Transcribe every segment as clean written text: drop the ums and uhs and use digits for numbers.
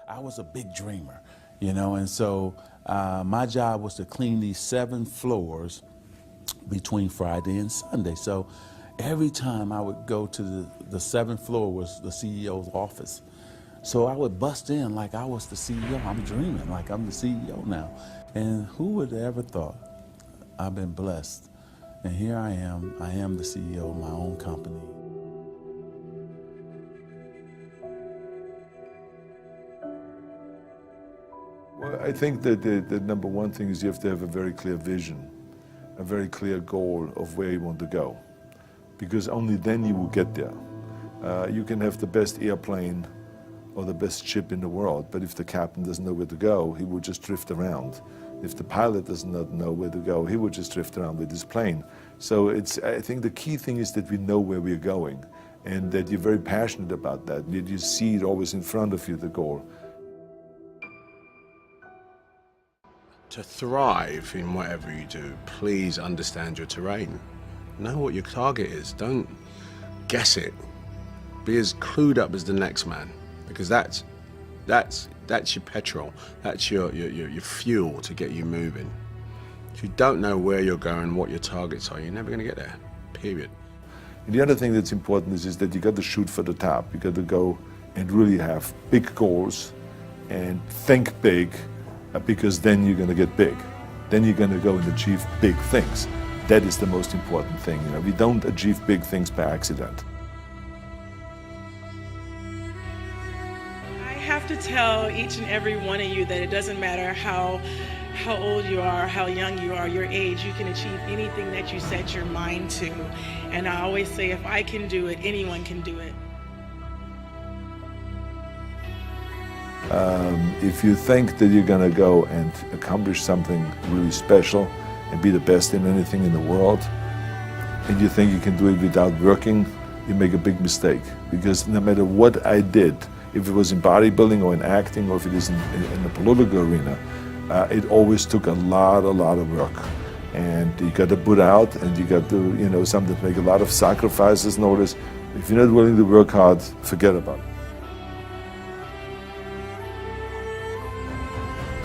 I was a big dreamer, you know, and so my job was to clean these 7 floors between Friday and Sunday. So every time I would go to the 7th floor was the CEO's office. So I would bust in like I was the CEO. I'm dreaming like I'm the CEO now. And who would have ever thought? I've been blessed. And here I am the CEO of my own company. Well, I think that the number one thing is you have to have a very clear vision, a very clear goal of where you want to go, because only then you will get there. You can have the best airplane or the best ship in the world, but if the captain doesn't know where to go, he will just drift around. If the pilot does not know where to go, he will just drift around with his plane. So I think the key thing is that we know where we're going and that you're very passionate about that, that you see it always in front of you, the goal. To thrive in whatever you do, please understand your terrain. Know what your target is. Don't guess it. Be as clued up as the next man, because that's your petrol. That's your fuel to get you moving. If you don't know where you're going, what your targets are, you're never going to get there. Period. And the other thing that's important is that you got to shoot for the top. You got to go and really have big goals and think big, because then you're going to get big. Then you're going to go and achieve big things. That is the most important thing. You know, we don't achieve big things by accident. I have to tell each and every one of you that it doesn't matter how old you are, how young you are, your age, you can achieve anything that you set your mind to. And I always say, if I can do it, anyone can do it. If you think that you're going to go and accomplish something really special and be the best in anything in the world, and you think you can do it without working, you make a big mistake. Because no matter what I did, if it was in bodybuilding or in acting or if it is in the political arena, it always took a lot of work. And you got to put out, and you got to, you know, sometimes make a lot of sacrifices. Notice, if you're not willing to work hard, forget about it.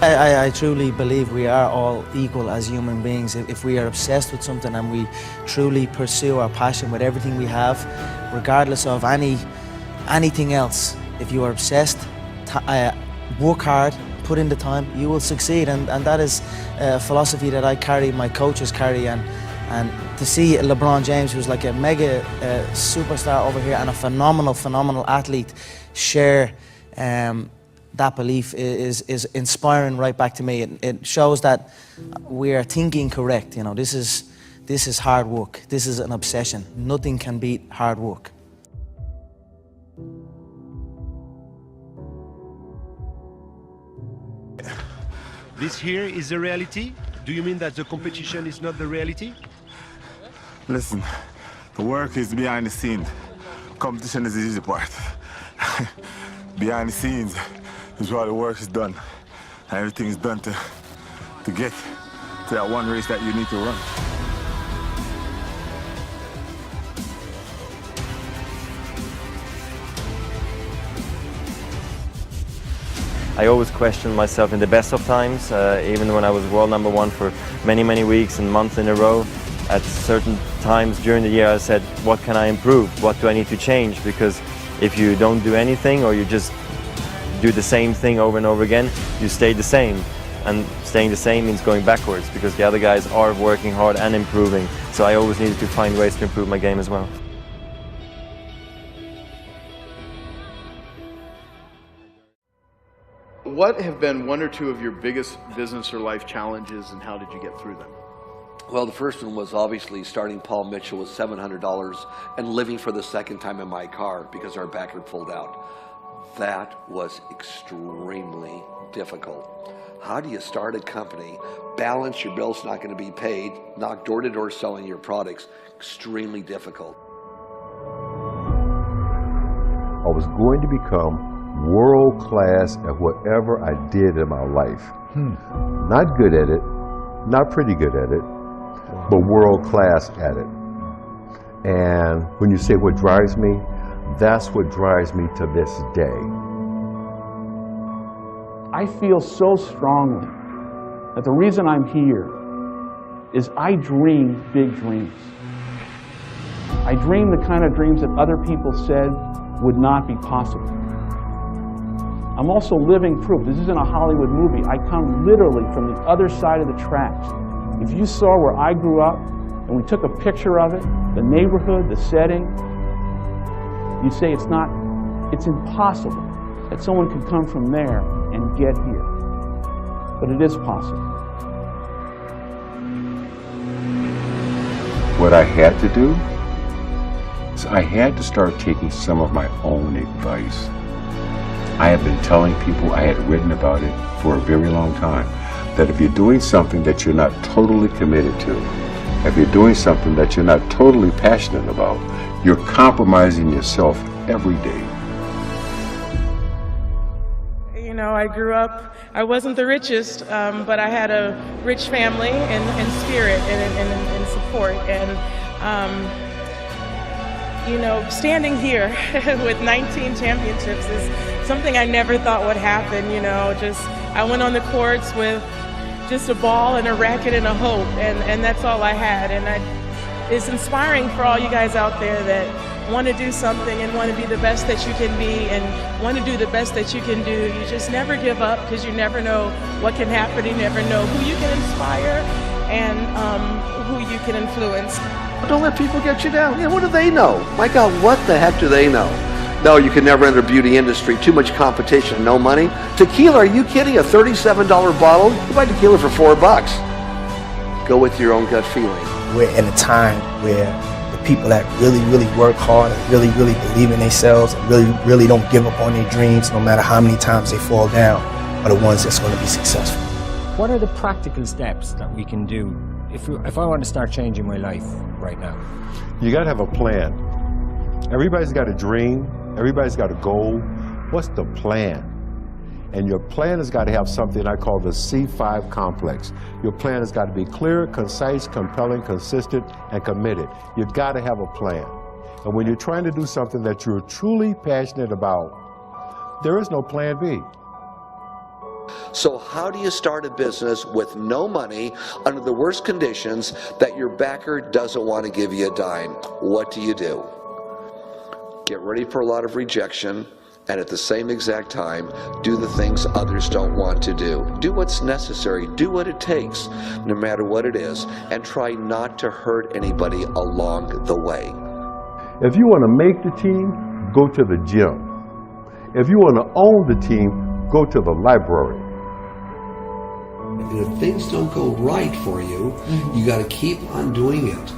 I truly believe we are all equal as human beings. If we are obsessed with something and we truly pursue our passion with everything we have, regardless of anything else, if you are obsessed, work hard, put in the time, you will succeed. And that is a philosophy that I carry, my coaches carry. And to see LeBron James, who's like a mega superstar over here and a phenomenal athlete, share that belief is inspiring right back to me. It shows that we are thinking correct. You know, this is hard work. This is an obsession. Nothing can beat hard work. This here is the reality? Do you mean that the competition is not the reality? Listen, the work is behind the scenes. Competition is the easy part. Behind the scenes is where the work is done. Everything is done to get to that one race that you need to run. I always question myself in the best of times, even when I was world #1 for many weeks and months in a row. At certain times during the year I said, what can I improve? What do I need to change? Because if you don't do anything or you just do the same thing over and over again, you stay the same. And staying the same means going backwards because the other guys are working hard and improving. So I always needed to find ways to improve my game as well. What have been one or two of your biggest business or life challenges, and how did you get through them? Well, the first one was obviously starting Paul Mitchell with $700 and living for the second time in my car because our back had pulled out. That was extremely difficult. How do you start a company, balance your bills not going to be paid, knock door to door selling your products? Extremely difficult. I was going to become world class at whatever I did in my life. Not good at it, not pretty good at it, but world class at it. And when you say what drives me, that's what drives me to this day. I feel so strongly that the reason I'm here is I dream big dreams. I dream the kind of dreams that other people said would not be possible. I'm also living proof. This isn't a Hollywood movie. I come literally from the other side of the tracks. If you saw where I grew up and we took a picture of it, the neighborhood, the setting, you'd say it's impossible that someone could come from there and get here. But it is possible. What I had to do is I had to start taking some of my own advice. I have been telling people, I had written about it for a very long time, that if you're doing something that you're not totally committed to, if you're doing something that you're not totally passionate about, you're compromising yourself every day. You know, I grew up, I wasn't the richest, but I had a rich family in spirit and support. And, you know, standing here with 19 championships is something I never thought would happen. You know, I went on the courts with just a ball and a racket and a hope, and that's all I had. And it's inspiring for all you guys out there that want to do something and want to be the best that you can be and want to do the best that you can do. You just never give up, because you never know what can happen. You never know who you can inspire and who you can influence. Don't let people get you down. Yeah, what do they know? My God, what the heck do they know? No, you can never enter the beauty industry. Too much competition, no money. Tequila, are you kidding? A $37 bottle? You buy tequila for $4. Go with your own gut feeling. We're in a time where the people that really work hard and really believe in themselves and really don't give up on their dreams, no matter how many times they fall down, are the ones that's going to be successful. What are the practical steps that we can do if I want to start changing my life right now? You got to have a plan. Everybody's got a dream. Everybody's got a goal. What's the plan? And your plan has got to have something I call the C5 complex. Your plan has got to be clear, concise, compelling, consistent, and committed. You've got to have a plan. And when you're trying to do something that you're truly passionate about, there is no plan B. So how do you start a business with no money under the worst conditions that your backer doesn't want to give you a dime? What do? Get ready for a lot of rejection, and at the same exact time, do the things others don't want to do. Do what's necessary, do what it takes, no matter what it is, and try not to hurt anybody along the way. If you want to make the team, go to the gym. If you want to own the team, go to the library. And if things don't go right for you, you got to keep on doing it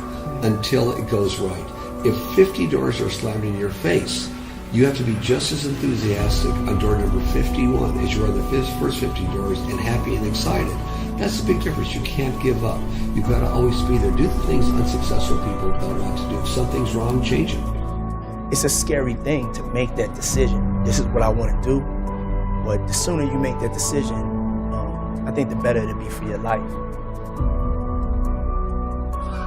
until it goes right. If 50 doors are slammed in your face, you have to be just as enthusiastic on door number 51 as you are on the first 50 doors, and happy and excited. That's the big difference. You can't give up. You've got to always be there. Do the things unsuccessful people don't want to do. If something's wrong, change it. It's a scary thing to make that decision. This is what I want to do. But the sooner you make that decision, I think the better it'll be for your life.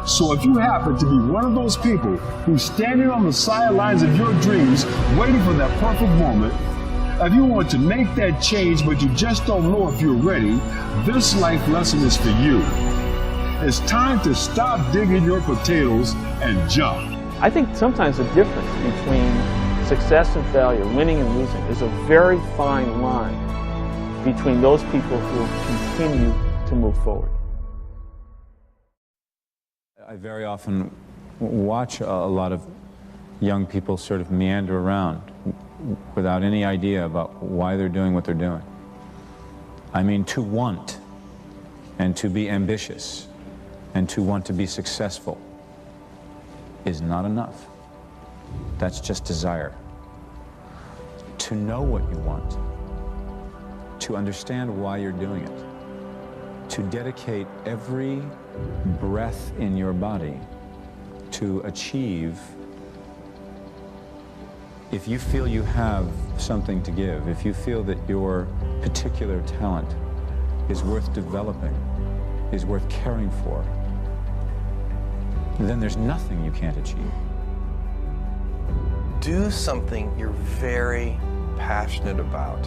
So if you happen to be one of those people who's standing on the sidelines of your dreams, waiting for that perfect moment, if you want to make that change but you just don't know if you're ready, this life lesson is for you. It's time to stop digging your potatoes and jump. I think sometimes the difference between success and failure, winning and losing, is a very fine line between those people who continue to move forward. I very often watch a lot of young people sort of meander around without any idea about why they're doing what they're doing. I mean, to want and to be ambitious and to want to be successful is not enough. That's just desire. To know what you want, to understand why you're doing it, to dedicate every breath in your body to achieve. If you feel you have something to give, if you feel that your particular talent is worth developing, is worth caring for, then there's nothing you can't achieve. Do something you're very passionate about.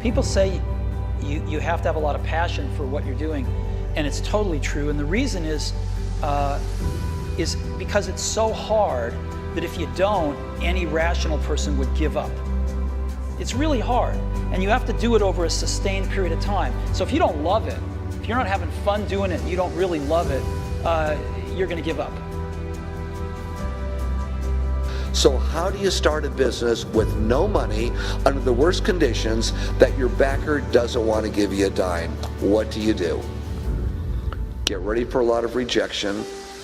People say you have to have a lot of passion for what you're doing, and it's totally true. And the reason is because it's so hard that if you don't, any rational person would give up. It's really hard, and you have to do it over a sustained period of time. So if you don't love it, if you're not having fun doing it, and you don't really love it, you're going to give up. So how do you start a business with no money under the worst conditions that your backer doesn't want to give you a dime? What do you do? Get ready for a lot of rejection,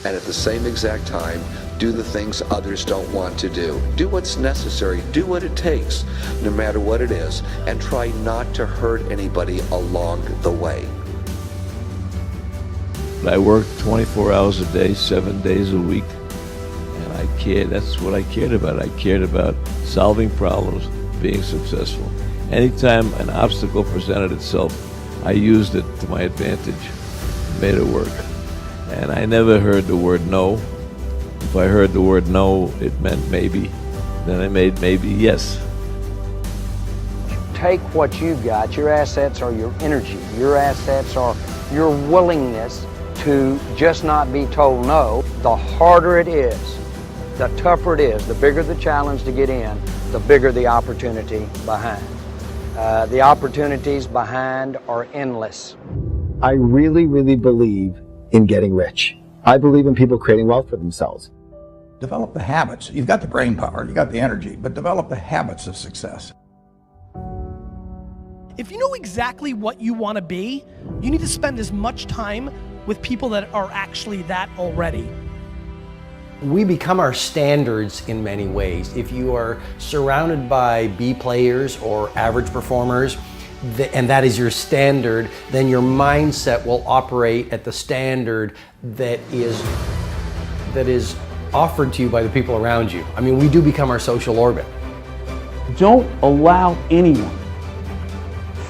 and at the same exact time, do the things others don't want to do. Do what's necessary, do what it takes, no matter what it is, and try not to hurt anybody along the way. I worked 24 hours a day, 7 days a week, and I cared. That's what I cared about. I cared about solving problems, being successful. Anytime an obstacle presented itself, I used it to my advantage, made it work. And I never heard the word no. If I heard the word no, it meant maybe. Then I made maybe yes. Take what you've got. Your assets are your energy. Your assets are your willingness to just not be told no. The harder it is, the tougher it is, the bigger the challenge to get in, the bigger the opportunity behind. The opportunities behind are endless. I really, really believe in getting rich. I believe in people creating wealth for themselves. Develop the habits. You've got the brain power, you've got the energy, but develop the habits of success. If you know exactly what you want to be, you need to spend as much time with people that are actually that already. We become our standards in many ways. If you are surrounded by B players or average performers, and that is your standard, then your mindset will operate at the standard that is offered to you by the people around you. I mean, we do become our social orbit. Don't allow anyone,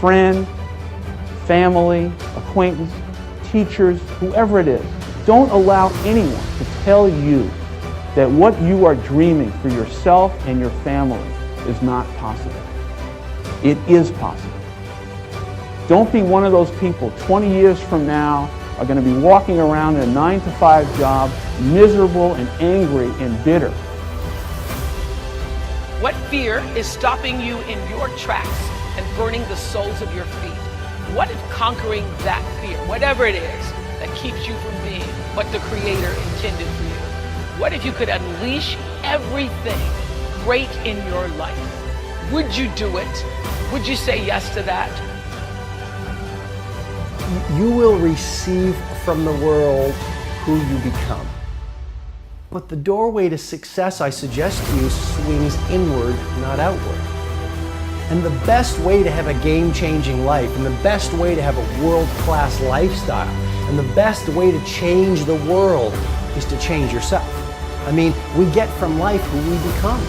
friend, family, acquaintance, teachers, whoever it is, don't allow anyone to tell you that what you are dreaming for yourself and your family is not possible. It is possible. Don't be one of those people 20 years from now are going to be walking around in a 9-to-5 job, miserable and angry and bitter. What fear is stopping you in your tracks and burning the soles of your feet? What if conquering that fear, whatever it is that keeps you from being what the Creator intended for you? What if you could unleash everything great in your life? Would you do it? Would you say yes to that? You will receive from the world who you become. But the doorway to success, I suggest to you, swings inward, not outward. And the best way to have a game-changing life, and the best way to have a world-class lifestyle, and the best way to change the world is to change yourself. I mean, we get from life who we become.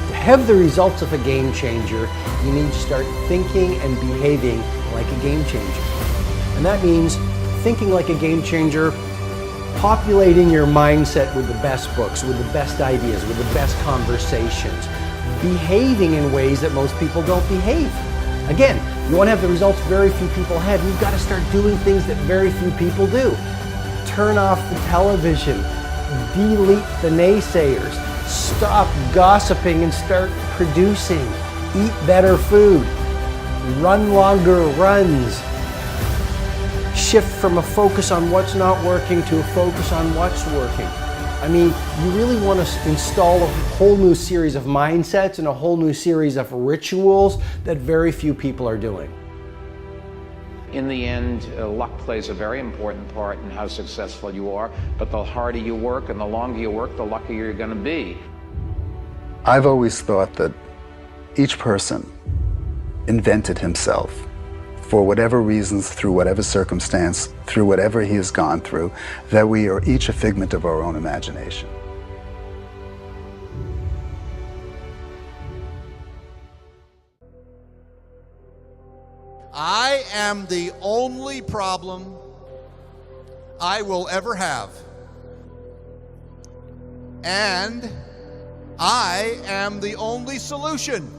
To have the results of a game changer, you need to start thinking and behaving like a game changer. And that means thinking like a game changer, populating your mindset with the best books, with the best ideas, with the best conversations, behaving in ways that most people don't behave. Again, you want to have the results very few people have, you've got to start doing things that very few people do. Turn off the television, delete the naysayers, stop gossiping and start producing, eat better food, run longer runs, shift from a focus on what's not working to a focus on what's working. I mean, you really want to install a whole new series of mindsets and a whole new series of rituals that very few people are doing. In the end, luck plays a very important part in how successful you are, but the harder you work and the longer you work, the luckier you're going to be. I've always thought that each person invented himself for whatever reasons, through whatever circumstance, through whatever he has gone through, that we are each a figment of our own imagination. I am the only problem I will ever have. And I am the only solution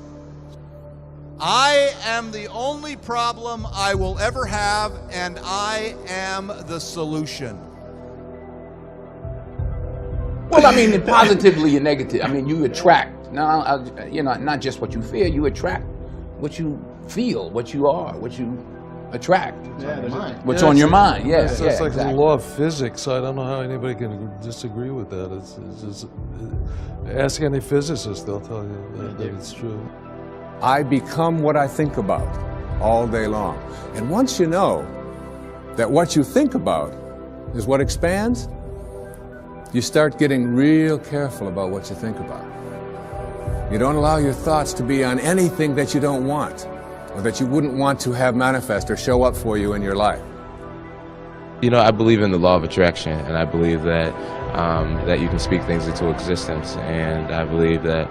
I am the only problem I will ever have, and I am the solution. Well, I mean, positively and negative. I mean, you attract. Now, you know, not just what you fear, you attract what you feel, what you are, what you attract. What's on your mind, yes. It's like exactly. the law of physics. I don't know how anybody can disagree with that. It's just, ask any physicist, they'll tell you that it's true. I become what I think about all day long. And once you know that what you think about is what expands, you start getting real careful about what you think about. You don't allow your thoughts to be on anything that you don't want, or that you wouldn't want to have manifest or show up for you in your life. You know, I believe in the law of attraction, and I believe that that you can speak things into existence. And I believe that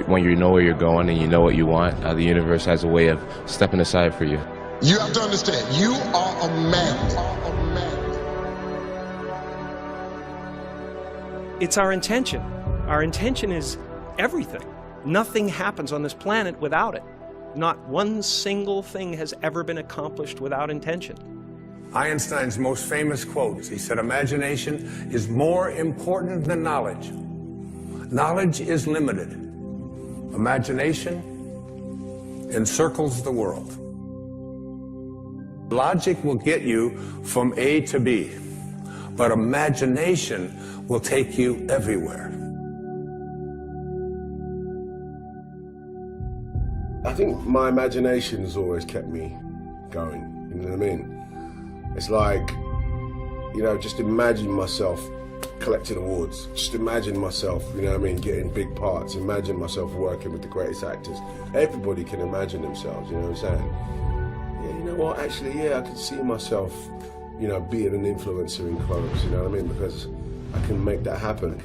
when you know where you're going and you know what you want, the universe has a way of stepping aside for you. You have to understand, you are a magnet. It's our intention. Our intention is everything. Nothing happens on this planet without it. Not one single thing has ever been accomplished without intention. Einstein's most famous quotes, he said, imagination is more important than knowledge. Knowledge is limited. Imagination encircles the world. Logic will get you from A to B, but imagination will take you everywhere. I think my imagination has always kept me going, you know what I mean? It's like, you know, just imagine myself collecting awards. Just imagine myself, you know what I mean, getting big parts. Imagine myself working with the greatest actors. Everybody can imagine themselves, you know what I'm saying? Yeah, you know what, actually, yeah, I could see myself, you know, being an influencer in clothes, you know what I mean? Because I can make that happen,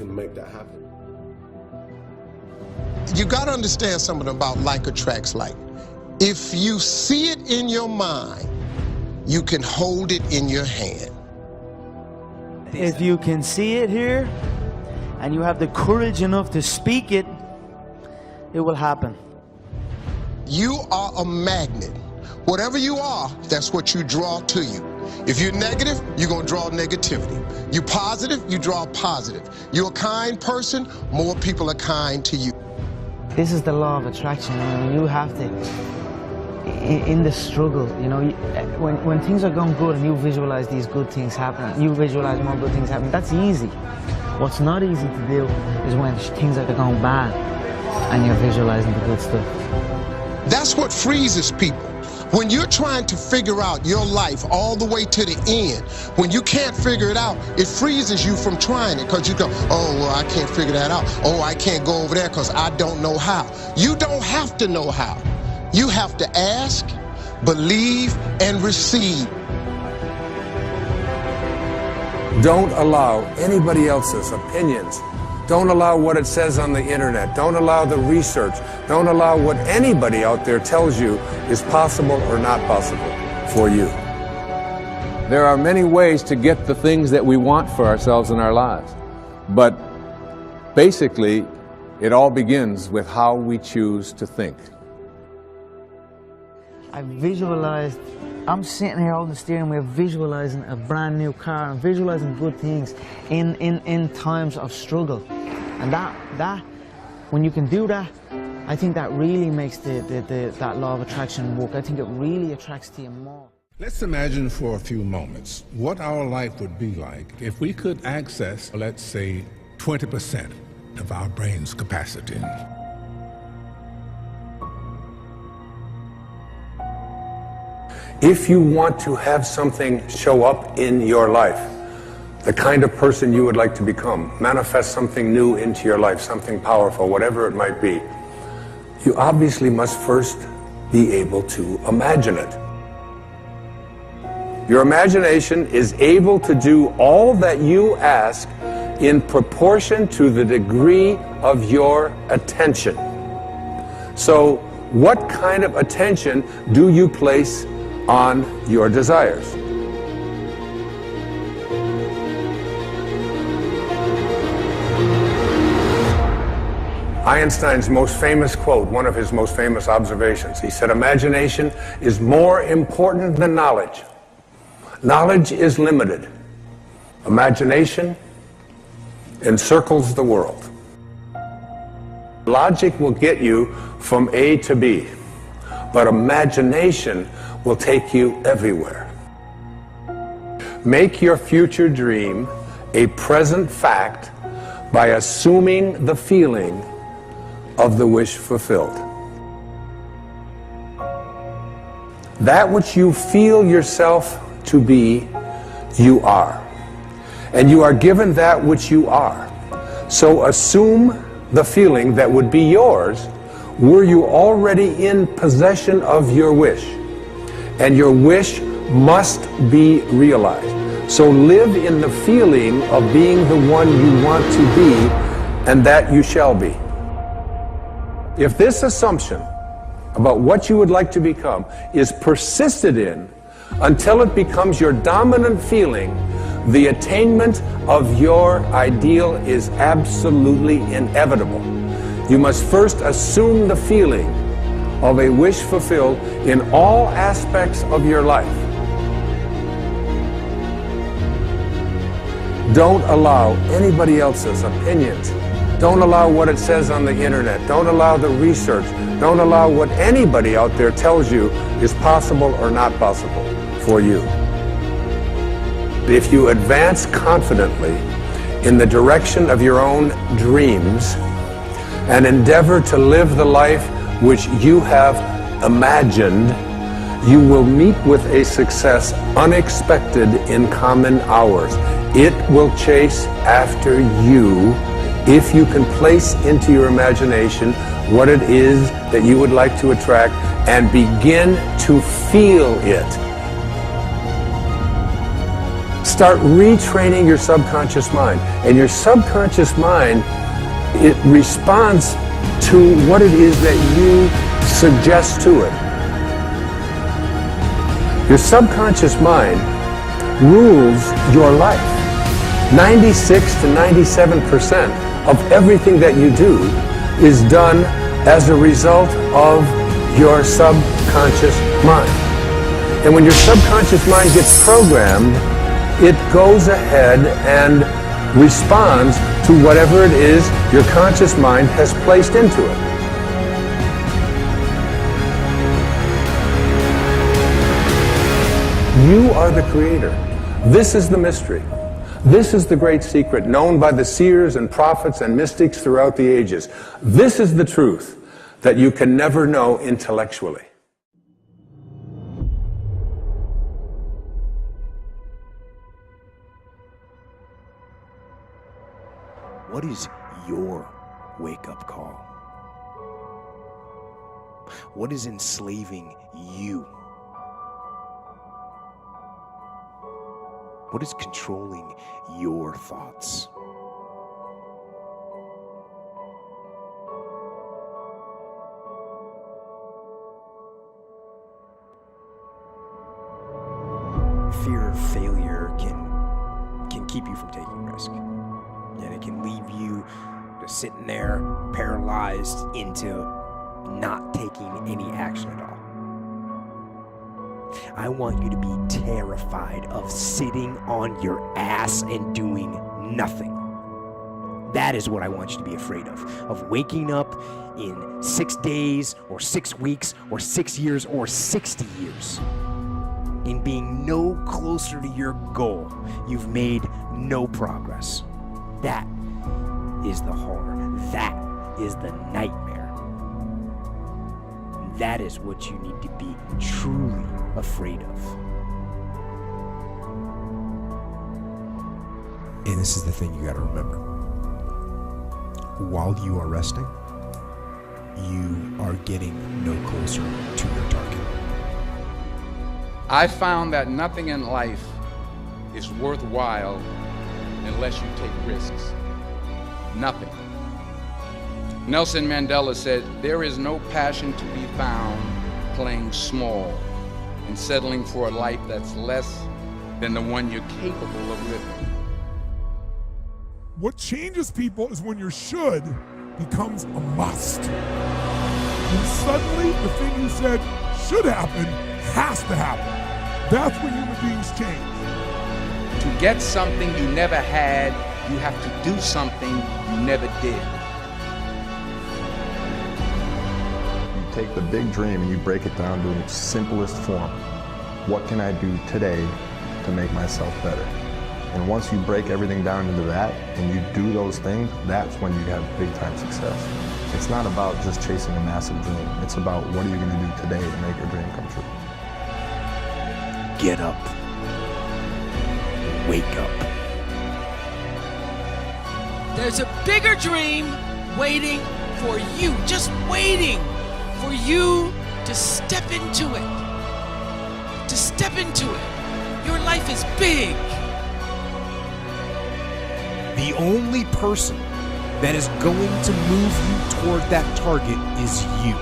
You got to understand something about like attracts like. If you see it in your mind, you can hold it in your hand. If you can see it here, and you have the courage enough to speak it, it will happen. You are a magnet. Whatever you are, that's what you draw to you. If you're negative, you're going to draw negativity. You're positive, you draw positive. You're a kind person, more people are kind to you. This is the law of attraction. I mean, you have to, in the struggle, you know, when things are going good and you visualize these good things happening, you visualize more good things happening, that's easy. What's not easy to do is when things are going bad and you're visualizing the good stuff. That's what freezes people. When you're trying to figure out your life all the way to the end, when you can't figure it out, it freezes you from trying it because you go, oh, well, I can't figure that out. Oh, I can't go over there because I don't know how. You don't have to know how. You have to ask, believe, and receive. Don't allow anybody else's opinions. Don't allow what it says on the internet. Don't allow the research. Don't allow what anybody out there tells you is possible or not possible for you. There are many ways to get the things that we want for ourselves in our lives. But basically, it all begins with how we choose to think. I visualized, I'm sitting here holding the steering wheel, visualizing a brand new car and visualizing good things in times of struggle. And that, when you can do that, I think that really makes that law of attraction work. I think it really attracts to you more. Let's imagine for a few moments what our life would be like if we could access, let's say, 20% of our brain's capacity. If you want to have something show up in your life, the kind of person you would like to become, manifest something new into your life, something powerful, whatever it might be, you obviously must first be able to imagine it. Your imagination is able to do all that you ask in proportion to the degree of your attention. So, what kind of attention do you place on your desires? Einstein's most famous quote, one of his most famous observations, he said, imagination is more important than knowledge. Knowledge is limited. Imagination encircles the world. Logic will get you from A to B, but imagination will take you everywhere. Make your future dream a present fact by assuming the feeling of the wish fulfilled. That which you feel yourself to be, you are. And you are given that which you are. So assume the feeling that would be yours were you already in possession of your wish. And your wish must be realized. So live in the feeling of being the one you want to be, and that you shall be. If this assumption about what you would like to become is persisted in until it becomes your dominant feeling, the attainment of your ideal is absolutely inevitable. You must first assume the feeling of a wish fulfilled in all aspects of your life. Don't allow anybody else's opinions. Don't allow what it says on the internet. Don't allow the research. Don't allow what anybody out there tells you is possible or not possible for you. If you advance confidently in the direction of your own dreams and endeavor to live the life which you have imagined, you will meet with a success unexpected in common hours. It will chase after you if you can place into your imagination what it is that you would like to attract and begin to feel it. Start retraining your subconscious mind. And your subconscious mind, it responds to what it is that you suggest to it. Your subconscious mind rules your life. 96 to 97% of everything that you do is done as a result of your subconscious mind. And when your subconscious mind gets programmed, it goes ahead and responds to whatever it is your conscious mind has placed into it. You are the creator. This is the mystery. This is the great secret known by the seers and prophets and mystics throughout the ages. This is the truth that you can never know intellectually. What is your wake-up call? What is enslaving you? What is controlling your thoughts? Fear of failure can keep you from taking risk. And it can leave you just sitting there paralyzed into not taking any action at all. I want you to be terrified of sitting on your ass and doing nothing. That is what I want you to be afraid of waking up in 6 days or 6 weeks or 6 years or 60 years and being no closer to your goal. You've made no progress. That is the horror. That is the nightmare. That is what you need to be truly afraid of. And this is the thing you got to remember. While you are resting, you are getting no closer to your target. I found that nothing in life is worthwhile unless you take risks. Nothing. Nelson Mandela said, "There is no passion to be found playing small and settling for a life that's less than the one you're capable of living." What changes people is when your should becomes a must. And suddenly, the thing you said should happen has to happen. That's when human beings change. To get something you never had, you have to do something you never did. You take the big dream and you break it down to its simplest form. What can I do today to make myself better? And once you break everything down into that and you do those things, that's when you have big time success. It's not about just chasing a massive dream. It's about what are you going to do today to make your dream come true. Get up. Wake up. There's a bigger dream waiting for you, just waiting for you to step into it. To step into it. Your life is big. The only person that is going to move you toward that target is you.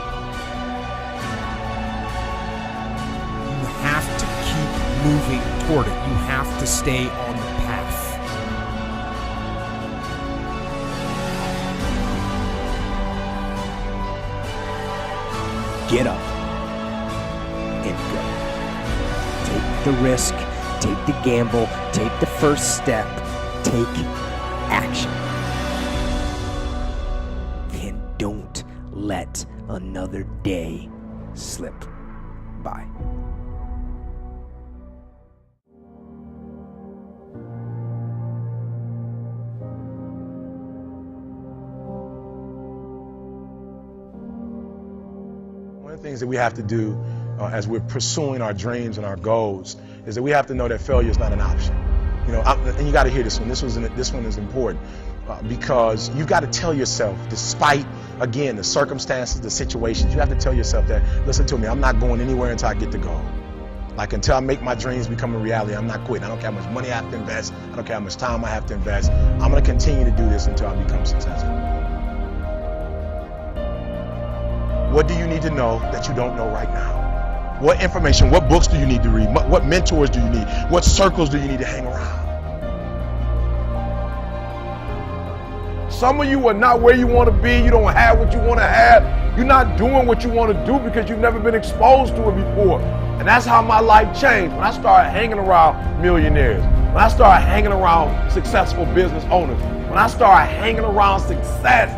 You have to keep moving toward it. You have to stay on the path. Get up and go. Take the risk, take the gamble, take the first step, take action. And don't let another day slip by. One of the things that we have to do as we're pursuing our dreams and our goals is that we have to know that failure is not an option. You know, and you got to hear this one. This one is important because you've got to tell yourself, despite, again, the circumstances, the situations, you have to tell yourself that, listen to me, I'm not going anywhere until I get the goal. Like, until I make my dreams become a reality, I'm not quitting. I don't care how much money I have to invest. I don't care how much time I have to invest. I'm going to continue to do this until I become successful. What do you need to know that you don't know right now? What information, what books do you need to read? What mentors do you need? What circles do you need to hang around? Some of you are not where you want to be. You don't have what you want to have. You're not doing what you want to do because you've never been exposed to it before. And that's how my life changed when I started hanging around millionaires, when I started hanging around successful business owners, when I started hanging around success.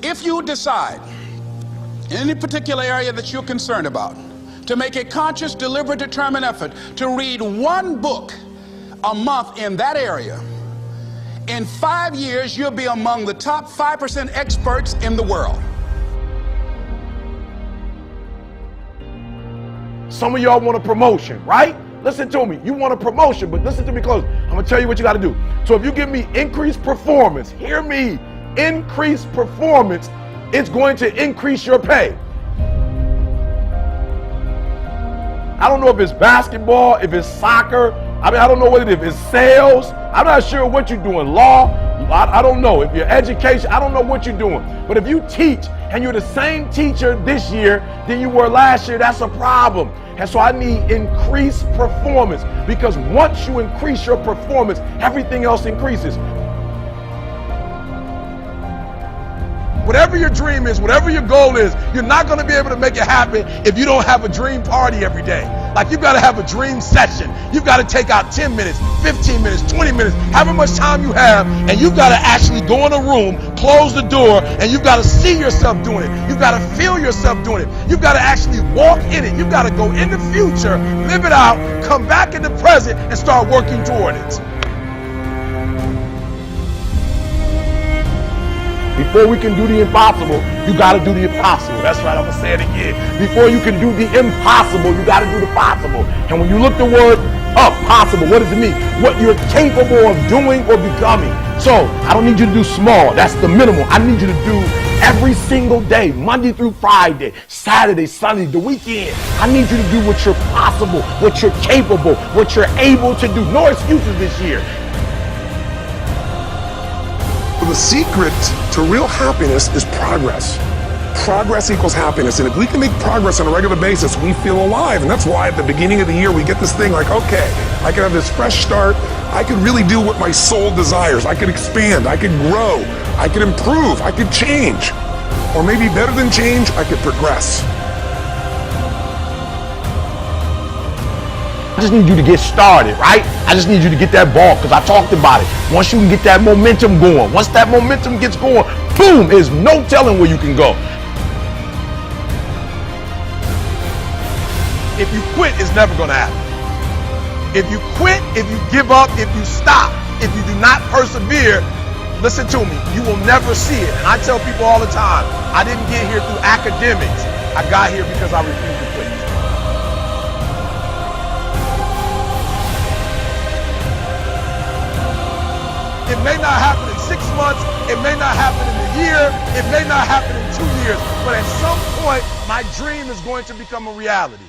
If you decide in any particular area that you're concerned about to make a conscious, deliberate, determined effort to read one book a month in that area, in 5 years, you'll be among the top 5% experts in the world. Some of y'all want a promotion, right? Listen to me. You want a promotion, but listen to me close. I'm going to tell you what you got to do. So if you give me increased performance, hear me, increased performance, it's going to increase your pay. I don't know if it's basketball, if it's soccer. I mean, I don't know what it is. If it's sales, I'm not sure what you're doing. Law, I don't know. If you're education, I don't know what you're doing. But if you teach and you're the same teacher this year than you were last year, that's a problem. And so I need increased performance, because once you increase your performance, everything else increases. Whatever your dream is, whatever your goal is, you're not going to be able to make it happen if you don't have a dream party every day. Like, you've got to have a dream session. You've got to take out 10 minutes, 15 minutes, 20 minutes, however much time you have, and you've got to actually go in a room, close the door, and you've got to see yourself doing it. You've got to feel yourself doing it. You've got to actually walk in it. You've got to go in the future, live it out, come back in the present, and start working toward it. Before we can do the impossible, you got to do the impossible. That's right, I'm going to say it again. Before you can do the impossible, you got to do the possible. And when you look the word up, possible, what does it mean? What you're capable of doing or becoming. So, I don't need you to do small. That's the minimum. I need you to do every single day, Monday through Friday, Saturday, Sunday, the weekend. I need you to do what you're possible, what you're capable, what you're able to do. No excuses this year. The secret to real happiness is progress. Progress equals happiness. And if we can make progress on a regular basis, we feel alive. And that's why at the beginning of the year, we get this thing like, okay, I can have this fresh start. I could really do what my soul desires. I could expand, I could grow, I could improve, I could change. Or maybe better than change, I could progress. I just need you to get started, right? I just need you to get that ball, because I talked about it. Once you can get that momentum going, once that momentum gets going, boom, there's no telling where you can go. If you quit, it's never going to happen. If you quit, if you give up, if you stop, if you do not persevere, listen to me, you will never see it. And I tell people all the time, I didn't get here through academics. I got here because I refused to quit. It may not happen in 6 months, it may not happen in a year, it may not happen in 2 years, but at some point, my dream is going to become a reality.